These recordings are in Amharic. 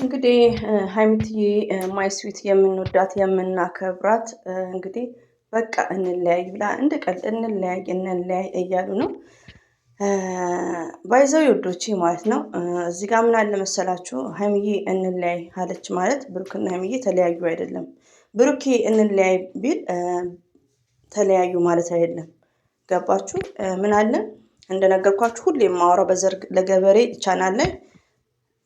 እንግዲህ ሀይሚትዬ ማይ ስዊት የምንወዳት የምናከብራት እንግዲህ በቃ እንለያይ ብላ እንደ ቀልድ እንለያይ እያሉ ነው። ባይዘው ውዶቼ ማለት ነው። እዚህ ጋር ምን አለ መሰላችሁ? ሀይሚዬ እንለያይ አለች ማለት ብሩክና ሀይሚዬ ተለያዩ አይደለም። ብሩኬ እንለያይ ቢል ተለያዩ ማለት አይደለም። ገባችሁ? ምን አለ እንደነገርኳችሁ ሁሌ የማወራው በዘርግ ለገበሬ ቻናል ላይ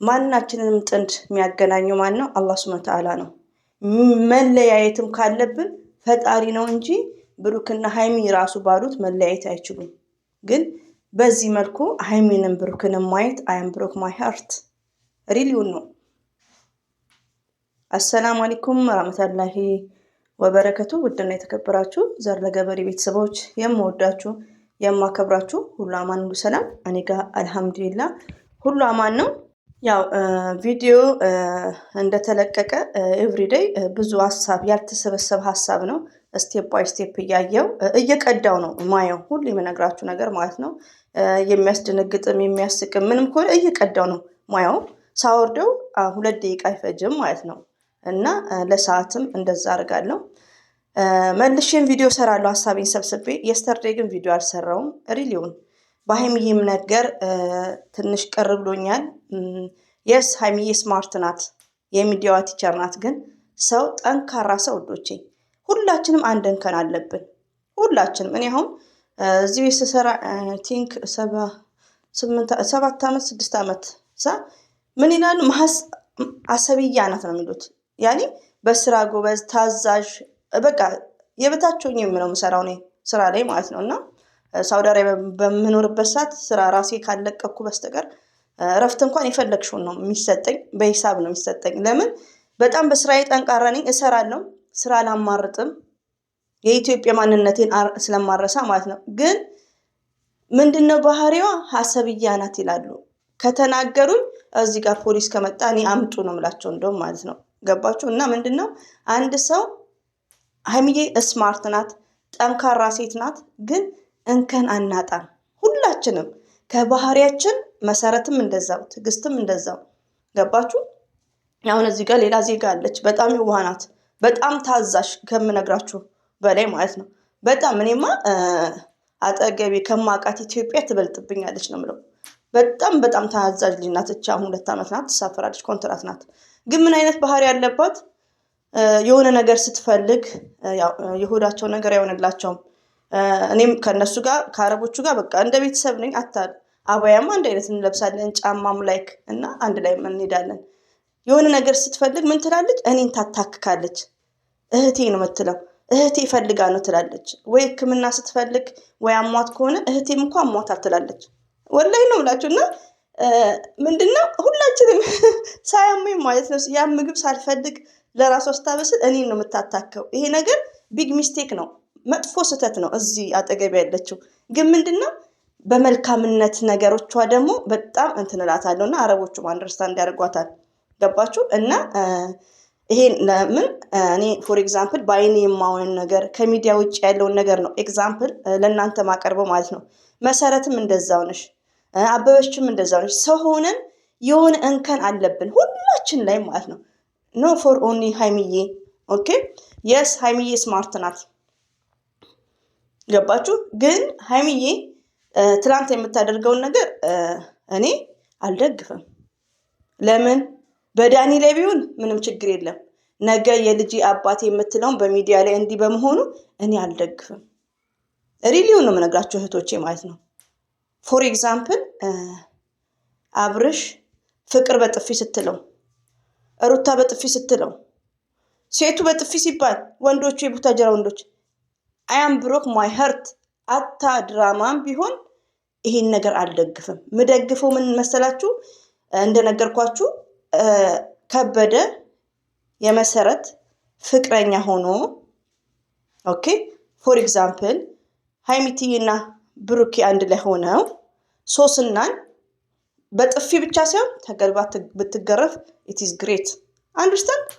ማናችንንም ጥንድ የሚያገናኘው ማን ነው? አላህ ሱብሃነሁ ወተዓላ ነው። መለያየትም ካለብን ፈጣሪ ነው እንጂ ብሩክና ሀይሚ ራሱ ባሉት መለያየት አይችሉም። ግን በዚህ መልኩ ሀይሚንም ብሩክንም ማየት አያም ብሩክ ማይ ሃርት ሪሊውን ነው። አሰላሙ አለይኩም ወራህመቱላሂ ወበረከቱ። ውድና የተከበራችሁ ዘር ለገበሬ ቤተሰቦች የምወዳችሁ የማከብራችሁ ሁሉ አማን ሁሉ ሰላም፣ እኔ ጋር አልሐምዱሊላህ ሁሉ አማን ነው። ያው ቪዲዮ እንደተለቀቀ ኤቭሪዴይ ብዙ ሀሳብ ያልተሰበሰበ ሀሳብ ነው። ስቴፕ ባይ ስቴፕ እየቀዳው ነው ማየው ሁሉ የምነግራችሁ ነገር ማለት ነው። የሚያስደነግጥም የሚያስቅም ምንም ከሆነ እየቀዳው ነው ማየው። ሳወርደው 2 ደቂቃ አይፈጅም ማለት ነው። እና ለሰዓትም እንደዛ አድርጋለሁ። መልሼም ቪዲዮ ሰራለሁ ሀሳቤን ሰብስቤ። የስተርዴይ ግን ቪዲዮ አልሰራውም ሪሊውን በሀይሚዬም ነገር ትንሽ ቅር ብሎኛል። የስ ሀይሚዬ ስማርት ናት፣ የሚዲያዋ ቲቸር ናት። ግን ሰው ጠንካራ ሰው ውዶቼ ሁላችንም አንድ እንከን አለብን። ሁላችንም እኔ አሁን እዚህ ቤት ስሰራ ቲንክ 7 ዓመት 6 ዓመት ምን ይላሉ አሰብያ ናት ነው የሚሉት። ያኔ በስራ ጎበዝ ታዛዥ በቃ የበታቸውኝ የምለው የምሰራው እኔ ስራ ላይ ማለት ነው። እና ሳውዲ አረቢያ በምኖርበት ሰዓት ስራ ራሴ ካለቀኩ በስተቀር እረፍት እንኳን የፈለግሽውን ነው የሚሰጠኝ፣ በሂሳብ ነው የሚሰጠኝ። ለምን በጣም በስራዬ ጠንካራ ነኝ፣ እሰራለሁ፣ ስራ አላማርጥም። የኢትዮጵያ ማንነቴን ስለማረሳ ማለት ነው። ግን ምንድነው ባህሪዋ ሀሰብያ ናት ይላሉ። ከተናገሩኝ እዚህ ጋር ፖሊስ ከመጣ እኔ አምጡ ነው የምላቸው እንደውም ማለት ነው። ገባችሁ? እና ምንድነው አንድ ሰው ሀይሚዬ ስማርት ናት፣ ጠንካራ ሴት ናት። ግን እንከን አናጣም ሁላችንም ከባህሪያችን። መሰረትም እንደዛው፣ ትዕግስትም እንደዛው። ገባችሁ? አሁን እዚህ ጋር ሌላ ዜጋ አለች፣ በጣም የዋህ ናት፣ በጣም ታዛዥ ከምነግራችሁ በላይ ማለት ነው። በጣም እኔማ አጠገቤ ከማውቃት ኢትዮጵያ ትበልጥብኛለች ነው የምለው። በጣም ታዛዥ ልጅ ናት። አሁን 2 ዓመት ናት፣ ትሳፈራለች፣ ኮንትራት ናት። ግን ምን አይነት ባህሪ ያለባት የሆነ ነገር ስትፈልግ የሆዳቸው ነገር አይሆንላቸውም። እኔም ከነሱ ጋር ከአረቦቹ ጋር በቃ እንደ ቤተሰብ ነኝ። አባያም አንድ አይነት እንለብሳለን፣ ጫማም ላይክ እና አንድ ላይ እንሄዳለን። የሆነ ነገር ስትፈልግ ምን ትላለች? እኔን ታታክካለች። እህቴ ነው የምትለው፣ እህቴ ፈልጋ ነው ትላለች። ወይ ሕክምና ስትፈልግ ወይ አሟት ከሆነ እህቴም እንኳን አሟታል ትላለች። ወላሂ ነው ብላችሁ እና ምንድነው ሁላችንም ሳያመኝ ማለት ነው ያ ምግብ ሳልፈልግ ለራሷ ስታበስል እኔን ነው የምታታከው። ይሄ ነገር ቢግ ሚስቴክ ነው፣ መጥፎ ስህተት ነው። እዚህ አጠገብ ያለችው ግን ምንድነው በመልካምነት ነገሮቿ ደግሞ በጣም እንትን እላታለሁ እና አረቦቹም አንደርስታንድ ያደርጓታል። ገባችሁ? እና ይሄን ለምን እኔ ፎር ኤግዛምፕል በአይኔ የማውን ነገር ከሚዲያ ውጭ ያለውን ነገር ነው ኤግዛምፕል ለእናንተ ማቀርበው ማለት ነው። መሰረትም እንደዛው ነሽ፣ አበበችም እንደዛው ነሽ። ሰው ሆነን የሆነ እንከን አለብን ሁላችን ላይ ማለት ነው። ኖ ፎር ኦንሊ ሀይሚዬ። ኦኬ የስ ሀይሚዬ ስማርት ናት። ገባችሁ? ግን ሀይሚዬ ትላንት የምታደርገውን ነገር እኔ አልደግፍም። ለምን በዳኒ ላይ ቢሆን ምንም ችግር የለም። ነገ የልጅ አባቴ የምትለውን በሚዲያ ላይ እንዲህ በመሆኑ እኔ አልደግፍም። ሪሊውን ነው የምነግራችሁ እህቶቼ ማለት ነው። ፎር ኤግዛምፕል አብርሽ ፍቅር በጥፊ ስትለው፣ ሩታ በጥፊ ስትለው፣ ሴቱ በጥፊ ሲባል ወንዶቹ የቡታጀራ ወንዶች አያም ብሮክ ማይ ሀርት አታ ድራማም ቢሆን ይሄን ነገር አልደግፍም። ምደግፈው ምን መሰላችሁ? እንደነገርኳችሁ ከበደ የመሰረት ፍቅረኛ ሆኖ ኦኬ ፎር ኤግዛምፕል ሀይሚትዬና ብሩኬ አንድ ላይ ሆነው ሶስናን በጥፊ ብቻ ሳይሆን ተገልባ ብትገረፍ ኢት ኢዝ ግሬት አንደርስታንድ።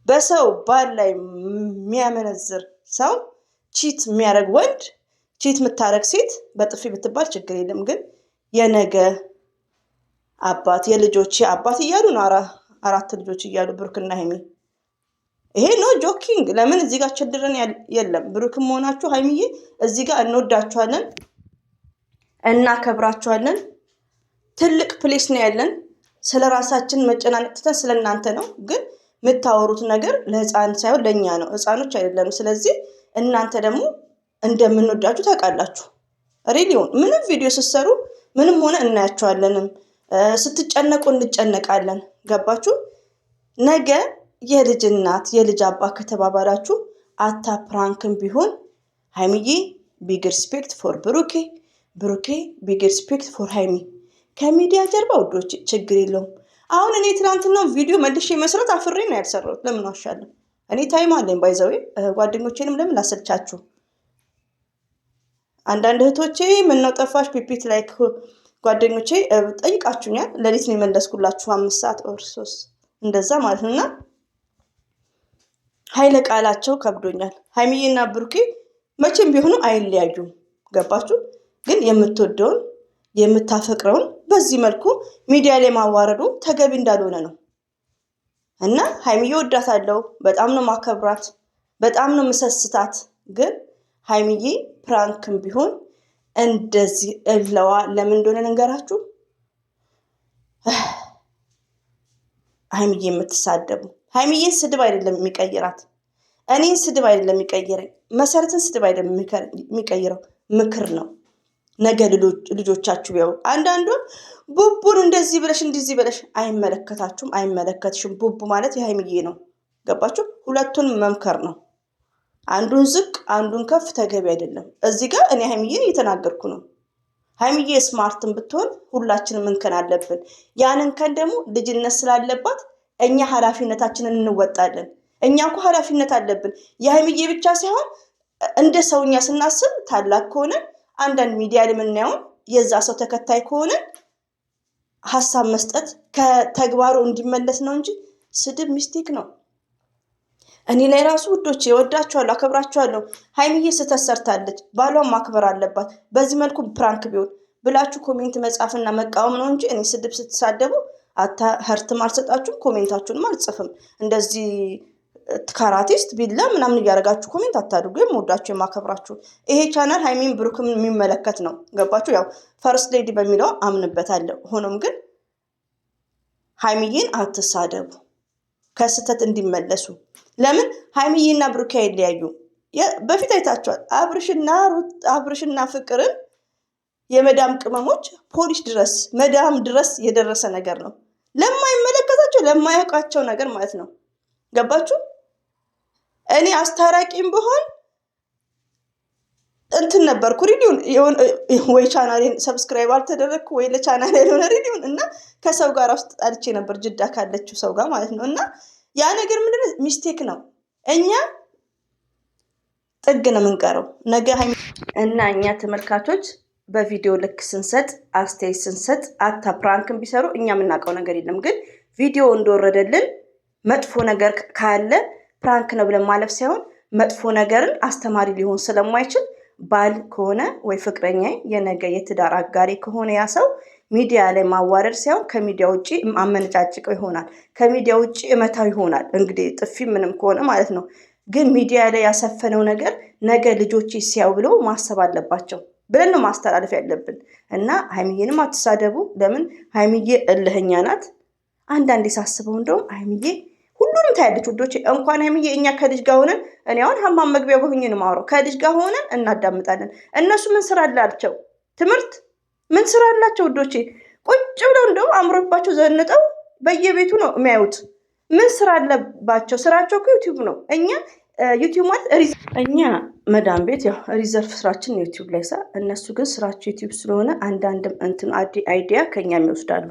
በሰው ባል ላይ የሚያመነዝር ሰው ቺት የሚያደርግ ወንድ ቺት የምታረግ ሴት በጥፊ ብትባል ችግር የለም። ግን የነገ አባት የልጆቼ አባት እያሉ ነው 4 ልጆች እያሉ ብሩክና ሀይሚ። ይሄ ኖ ጆኪንግ። ለምን እዚህ ጋር ችድረን የለም። ብሩክም ሆናችሁ ሀይሚዬ እዚህ ጋር እንወዳችኋለን፣ እናከብራችኋለን። ትልቅ ፕሌስ ነው ያለን። ስለ ራሳችን መጨናነቅ ትተን ስለ እናንተ ነው። ግን የምታወሩት ነገር ለህፃን ሳይሆን ለእኛ ነው። ህፃኖች አይደለም። ስለዚህ እናንተ ደግሞ እንደምንወዳችሁ ታውቃላችሁ። ሬዲዮን ምንም ቪዲዮ ስትሰሩ ምንም ሆነ እናያቸዋለንም። ስትጨነቁ እንጨነቃለን። ገባችሁ? ነገ የልጅ እናት የልጅ አባ ከተባባላችሁ አታ ፕራንክም ቢሆን ሀይሚዬ ቢግ ሪስፔክት ፎር ብሩኬ፣ ብሩኬ ቢግ ሪስፔክት ፎር ሀይሚ። ከሚዲያ ጀርባ ውዶች ችግር የለውም። አሁን እኔ ትናንትናው ቪዲዮ መልሼ መስራት አፍሬ ነው ያልሰራሁት። ለምን ዋሻለሁ? እኔ ታይም አለኝ። ባይዘዌ ጓደኞቼንም ለምን ላሰልቻችሁ? አንዳንድ እህቶቼ ምነው ጠፋሽ ፒፒት ላይ ጓደኞቼ ጠይቃችሁኛል። ሌሊት ነው የመለስኩላችሁ 5 ሰዓት ኦር 3 እንደዛ ማለት ነውና ኃይለ ቃላቸው ከብዶኛል። ሀይሚዬና ብሩኬ መቼም ቢሆኑ አይለያዩም። ገባችሁ? ግን የምትወደውን የምታፈቅረውን በዚህ መልኩ ሚዲያ ላይ ማዋረዱ ተገቢ እንዳልሆነ ነው እና ሀይሚዬ ወዳታለሁ። በጣም ነው ማከብራት፣ በጣም ነው ምሰስታት። ግን ሀይሚዬ ፕራንክም ቢሆን እንደዚህ እለዋ ለምን እንደሆነ ልንገራችሁ። ሀይሚዬ የምትሳደቡ ሀይሚዬን ስድብ አይደለም የሚቀይራት፣ እኔን ስድብ አይደለም የሚቀይረኝ፣ መሰረትን ስድብ አይደለም የሚቀይረው፣ ምክር ነው። ነገ ልጆቻችሁ ቢያው አንዳንዱ ቡቡን እንደዚህ ብለሽ እንደዚህ ብለሽ አይመለከታችሁም፣ አይመለከትሽም። ቡቡ ማለት የሀይሚዬ ነው። ገባችሁ? ሁለቱን መምከር ነው። አንዱን ዝቅ አንዱን ከፍ ተገቢ አይደለም። እዚህ ጋር እኔ ሀይሚዬን እየተናገርኩ ነው። ሀይሚዬ ስማርትን ብትሆን ሁላችንም እንከን አለብን። ያን እንከን ደግሞ ልጅነት ስላለባት እኛ ኃላፊነታችንን እንወጣለን። እኛ እኮ ኃላፊነት አለብን። የሀይሚዬ ብቻ ሳይሆን እንደ ሰውኛ ስናስብ ታላቅ ከሆነ አንዳንድ ሚዲያ ላይ የምናየውን የዛ ሰው ተከታይ ከሆነ ሀሳብ መስጠት ከተግባሩ እንዲመለስ ነው እንጂ ስድብ ሚስቴክ ነው። እኔ ላይ ራሱ ውዶቼ እወዳችኋለሁ፣ አከብራችኋለሁ። ሀይሚዬ ስህተት ሰርታለች፣ ባሏን ማክበር አለባት። በዚህ መልኩ ፕራንክ ቢሆን ብላችሁ ኮሜንት መጻፍና መቃወም ነው እንጂ እኔ ስድብ ስትሳደቡ ህርትም አልሰጣችሁም፣ ኮሜንታችሁንም አልጽፍም። እንደዚህ ካራቲስት ቢላ ምናምን እያደረጋችሁ ኮሜንት አታድርጉ። የምወዳችሁ የማከብራችሁ ይሄ ቻናል ሀይሚን ብሩክም የሚመለከት ነው። ገባችሁ? ያው ፈርስት ሌዲ በሚለው አምንበታለሁ። ሆኖም ግን ሀይሚዬን አትሳደቡ፣ ከስህተት እንዲመለሱ። ለምን ሀይሚዬና ብሩክ አይለያዩ? በፊት አይታችኋል። አብርሽና ፍቅርን የመዳም ቅመሞች ፖሊስ ድረስ መዳም ድረስ የደረሰ ነገር ነው። ለማይመለከታቸው ለማያውቃቸው ነገር ማለት ነው። ገባችሁ? እኔ አስታራቂም ብሆን እንትን ነበርኩ ሪዲውን ወይ ቻናሌን ሰብስክራይብ አልተደረግኩ ወይ ለቻናሌ ያልሆነ ሪዲውን እና ከሰው ጋር ውስጥ ጣልቼ ነበር፣ ጅዳ ካለችው ሰው ጋር ማለት ነው። እና ያ ነገር ምንድነው ሚስቴክ ነው። እኛ ጥግ ነው የምንቀረው ነገ እና እኛ ተመልካቾች በቪዲዮ ልክ ስንሰጥ አስተያየት ስንሰጥ አታ ፕራንክን ቢሰሩ እኛ የምናውቀው ነገር የለም። ግን ቪዲዮ እንደወረደልን መጥፎ ነገር ካለ ፕራንክ ነው ብለን ማለፍ ሳይሆን መጥፎ ነገርን አስተማሪ ሊሆን ስለማይችል ባል ከሆነ ወይ ፍቅረኛ የነገ የትዳር አጋሪ ከሆነ ያ ሰው ሚዲያ ላይ ማዋረድ ሳይሆን ከሚዲያ ውጭ አመነጫጭቀው ይሆናል፣ ከሚዲያ ውጭ እመታው ይሆናል። እንግዲህ ጥፊ ምንም ከሆነ ማለት ነው። ግን ሚዲያ ላይ ያሰፈነው ነገር ነገ ልጆች ሲያዩ ብለው ማሰብ አለባቸው ብለን ነው ማስተላለፍ ያለብን። እና ሀይሚዬንም አትሳደቡ። ለምን ሀይሚዬ እልህኛ ናት። አንዳንዴ ሳስበው እንደውም ሀይሚዬ ሁሉንም ታያለች ውዶቼ። እንኳን ሀይሚዬ እኛ ከልጅ ጋር ሆነን እኔ አሁን ሀማም መግቢያ ሆኜ ነው የማወራው። ከልጅ ጋር ሆነን እናዳምጣለን። እነሱ ምን ስራ አላቸው? ትምህርት ምን ስራ አላቸው ውዶቼ? ቁጭ ብለው እንደውም አምሮባቸው ዘንጠው በየቤቱ ነው የሚያዩት። ምን ስራ አለባቸው? ስራቸው እኮ ዩቲዩብ ነው። እኛ ዩቲዩብ ማለት እኛ መዳም ቤት ያው ሪዘርቭ ስራችን ዩቲዩብ ላይ እነሱ ግን ስራቸው ዩቲዩብ ስለሆነ አንዳንድም እንትን አይዲያ ከኛም ይወስዳሉ።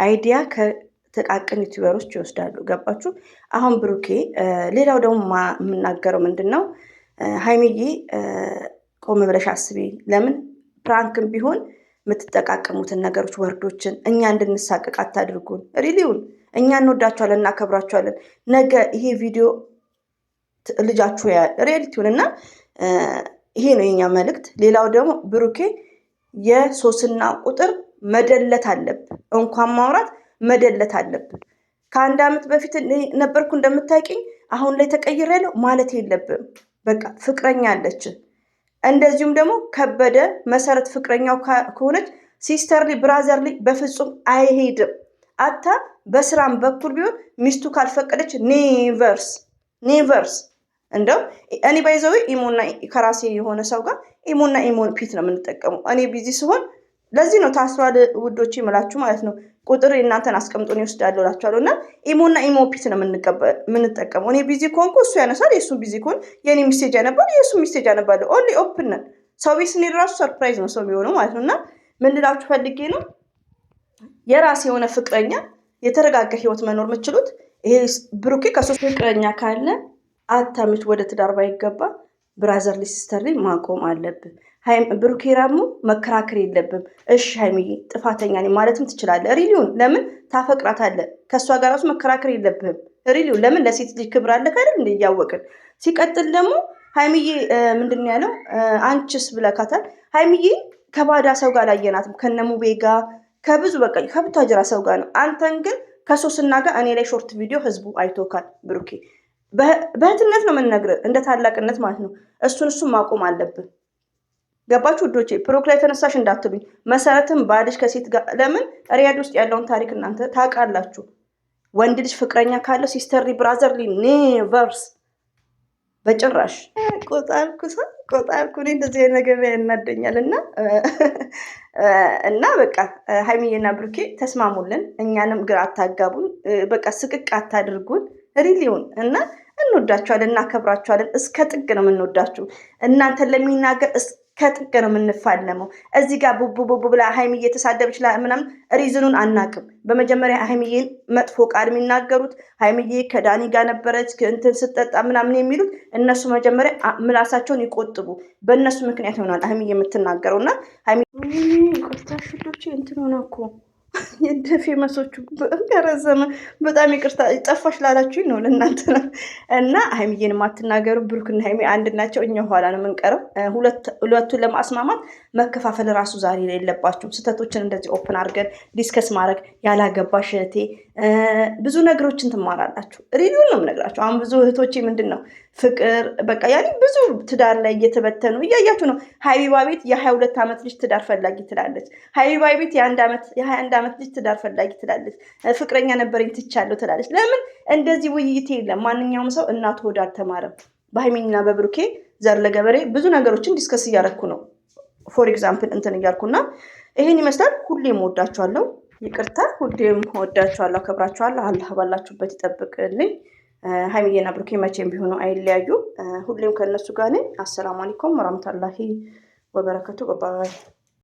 አይዲያ ከጥቃቅን ዩቲዩበሮች ይወስዳሉ። ገባችሁ? አሁን ብሩኬ ሌላው ደግሞ የምናገረው ምንድን ነው፣ ሀይሚዬ ቆም ብለሽ አስቢ። ለምን ፕራንክም ቢሆን የምትጠቃቀሙትን ነገሮች ወርዶችን እኛ እንድንሳቀቅ አታድርጉን። ሪሊውን እኛ እንወዳቸዋለን፣ እናከብራቸዋለን። ነገ ይሄ ቪዲዮ ልጃችሁ ሪያሊቲውን እና ይሄ ነው የኛ መልእክት። ሌላው ደግሞ ብሩኬ የሶስና ቁጥር መደለት አለብን፣ እንኳን ማውራት መደለት አለብን። ከአንድ ዓመት በፊት ነበርኩ እንደምታውቂኝ አሁን ላይ ተቀይሬያለሁ ማለት የለብም። በቃ ፍቅረኛ አለች። እንደዚሁም ደግሞ ከበደ መሰረት ፍቅረኛው ከሆነች ሲስተርሊ ብራዘርሊ በፍጹም አይሄድም። አታ በስራም በኩል ቢሆን ሚስቱ ካልፈቀደች ኔቨርስ እንደው እኔ ባይዘው ኢሞና ከራሴ የሆነ ሰው ጋር ኢሞና ኢሞን ፒት ነው የምንጠቀመው። እኔ ቢዚ ሲሆን ለዚህ ነው ታስሯል ውዶች ይምላችሁ ማለት ነው። ቁጥር እናንተን አስቀምጦን ይወስዳል እላችኋለሁ። እና ኢሞና ኢሞ ፒት ነው የምንጠቀመው። እኔ ቢዚ ከሆንኩ እሱ ያነሳል፣ የእሱ ቢዚ ከሆን የኔ ሚስቴጅ ያነባል፣ የእሱ ሚስቴጅ ያነባል። ኦንሊ ኦፕን ነን። ሰው ቤት ስንሄድ ራሱ ሰርፕራይዝ ነው ሰው የሚሆነው ማለት ነው። እና ምን ልላችሁ ፈልጌ ነው የራሴ የሆነ ፍቅረኛ የተረጋጋ ህይወት መኖር የምችሉት ይሄ ብሩኬ ከሶስት ፍቅረኛ ካለ አታምት ወደ ትዳር ባይገባ ብራዘርሊ ሲስተርሊ ማቆም አለብን። ብሩኬ ራሙ መከራከር የለብም። እሺ ሃይሚዬ ጥፋተኛ ነኝ ማለትም ትችላለህ። ሪሊውን ለምን ታፈቅራታለህ? ከእሷ ጋር ራሱ መከራከር የለብህም። ሪሊውን ለምን ለሴት ልጅ ክብር አለ ካይደል እንደ እያወቅን ሲቀጥል ደግሞ ሃይሚዬ ምንድን ያለው አንቺስ ብለካታል። ሃይሚዬ ከባዳ ሰው ጋር አላየናትም። ከነሙቤ ጋር ከብዙ በቃ ከብታጀራ ሰው ጋር ነው። አንተን ግን ከሶስና ጋር እኔ ላይ ሾርት ቪዲዮ ህዝቡ አይቶካል። ብሩኬ በእህትነት ነው የምንነግርህ፣ እንደ ታላቅነት ማለት ነው። እሱን ማቆም አለብን። ገባችሁ ውዶቼ? ፕሮክ ላይ ተነሳሽ እንዳትሉኝ። መሰረትም ባልሽ ከሴት ጋር ለምን ሪያድ ውስጥ ያለውን ታሪክ እናንተ ታውቃላችሁ። ወንድ ልጅ ፍቅረኛ ካለው ሲስተርሊ ብራዘርሊ ኔቨርስ በጭራሽ። ቆጣልኩ እኔ እንደዚህ አይነት ነገር ያናደኛል። እና በቃ ሃይሚዬና ብሩኬ ተስማሙልን። እኛንም ግራ አታጋቡን። በቃ ስቅቅ አታድርጉን። ሪሊውን እና እንወዳችኋለን፣ እናከብራችኋለን። እስከ ጥግ ነው የምንወዳችሁ። እናንተን ለሚናገር እስከ ጥግ ነው የምንፋለመው። እዚህ ጋር ቡቡ ብላ ሃይሚዬ የተሳደበች ምናምን ሪዝኑን አናቅም። በመጀመሪያ ሃይሚዬን መጥፎ ቃል የሚናገሩት ሃይሚዬ ከዳኒ ጋር ነበረች እንትን ስጠጣ ምናምን የሚሉት እነሱ መጀመሪያ ምላሳቸውን ይቆጥቡ። በእነሱ ምክንያት ይሆናል ሃይሚዬ የምትናገረው። እና ቆርታሽሎች እንትን ሆነ እኮ የደ ፌመሶቹ ያረዘመ በጣም ይቅርታ ጠፋሽ ላላችሁኝ ነው ለእናንተ ነው። እና ሃይሚዬን የማትናገሩ ብሩክና ሃይሚ አንድ ናቸው። እኛ ኋላ ነው የምንቀረው። ሁለቱን ለማስማማት መከፋፈል ራሱ ዛሬ ላይ የለባችሁም። ስህተቶችን እንደዚህ ኦፕን አድርገን ዲስከስ ማድረግ ያላገባሽ እህቴ ብዙ ነገሮችን ትማራላችሁ። ሪቪውን ነው የምነግራችሁ። አሁን ብዙ እህቶቼ ምንድን ነው ፍቅር በቃ ያኔ ብዙ ትዳር ላይ እየተበተኑ እያያችሁ ነው። ሀቢባ ቤት የ22 ዓመት ልጅ ትዳር ፈላጊ ትላለች። ሀቢባ ቤት የ21 ዓመት ልጅ ትዳር ፈላጊ ትላለች። ፍቅረኛ ነበረኝ ትቻለሁ ትላለች። ለምን እንደዚህ ውይይት የለም? ማንኛውም ሰው እናቱ ሆድ አልተማረም። በሃይሚና በብሩኬ ዘር ለገበሬ ብዙ ነገሮችን ዲስከስ እያደረኩ ነው። ፎር ኤግዛምፕል እንትን እያልኩና ይሄን ይመስላል። ሁሌም ወዳችኋለሁ። ይቅርታ ሁሌም ወዳችኋለሁ፣ አከብራችኋለሁ። አላህ ባላችሁበት ይጠብቅልኝ። ሃይሚዬና ብሩኬ መቼም ቢሆኑ አይለያዩ። ሁሌም ከነሱ ጋር ነኝ። አሰላሙ አለይኩም ወራህመቱላሂ ወበረከቱ። ባይ